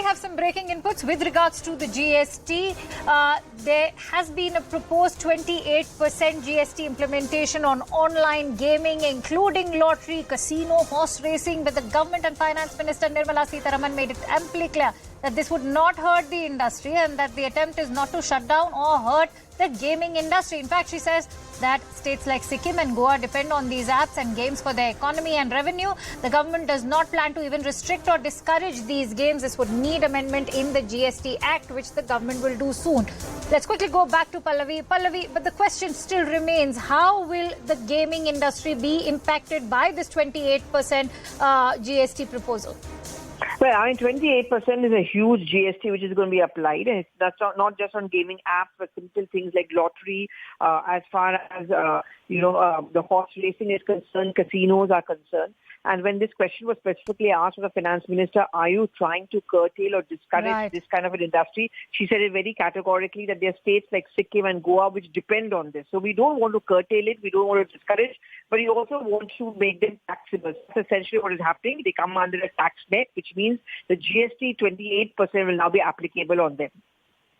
have some breaking inputs with regards to the GST. There has been a proposed 28% GST implementation on online gaming, including lottery, casino, horse racing, but the Government and Finance Minister Nirmala Sitharaman made it amply clear that this would not hurt the industry and that the attempt is not to shut down or hurt the gaming industry. In fact, she says that states like Sikkim and Goa depend on these apps and games for their economy and revenue. The government does not plan to even restrict or discourage these games. This would need amendment in the GST Act, which the government will do soon. Let's quickly go back to Pallavi. Pallavi, but the question still remains, how will the gaming industry be impacted by this 28% GST proposal? Well, I mean, 28% is a huge GST which is going to be applied, and that's not just on gaming apps, but simple things like lottery, as far as the horse racing is concerned, casinos are concerned. And when this question was specifically asked of the finance minister, are you trying to curtail or discourage this kind of an industry? She said it very categorically that there are states like Sikkim and Goa which depend on this. So we don't want to curtail it, we don't want to discourage, but we also want to make them taxable. That's essentially what is happening. They come under a tax net, which means the GST 28% will now be applicable on them.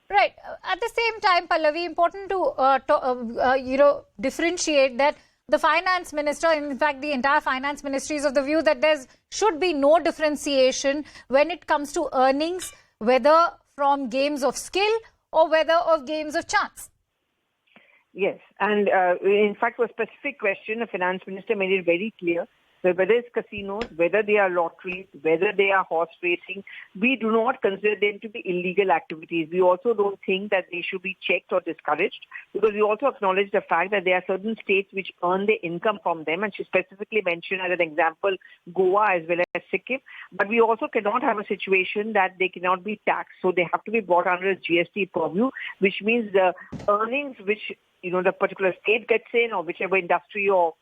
Right. At the same time, Pallavi, important to differentiate that the finance minister, in fact, the entire finance ministry is of the view that there should be no differentiation when it comes to earnings, whether from games of skill or whether of games of chance. Yes. And in fact, for a specific question, the finance minister made it very clear that whether it's casinos, whether they are lotteries, whether they are horse racing, we do not consider them to be illegal activities. We also don't think that they should be checked or discouraged, because we also acknowledge the fact that there are certain states which earn their income from them, and she specifically mentioned as an example Goa as well as Sikkim. But we also cannot have a situation that they cannot be taxed, so they have to be brought under a GST purview, which means the earnings which the particular state gets in, or whichever industry or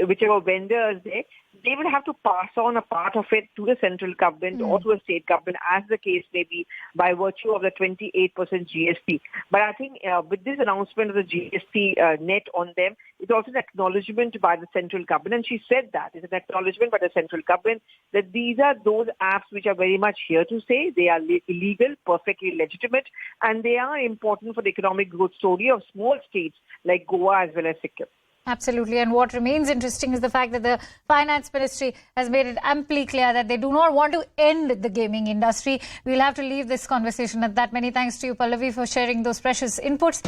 whichever vendor is there, they will have to pass on a part of it to the central government or to a state government, as the case may be, by virtue of the 28% GST. But I think with this announcement of the GST net on them, it's also an acknowledgement by the central government. And she said that it's an acknowledgement by the central government that these are those apps which are very much here to stay. They are illegal, perfectly legitimate, and they are important for the economic growth story of small states like Goa as well as Sikkim. Absolutely. And what remains interesting is the fact that the finance ministry has made it amply clear that they do not want to end the gaming industry. We'll have to leave this conversation at that. Many thanks to you, Pallavi, for sharing those precious inputs.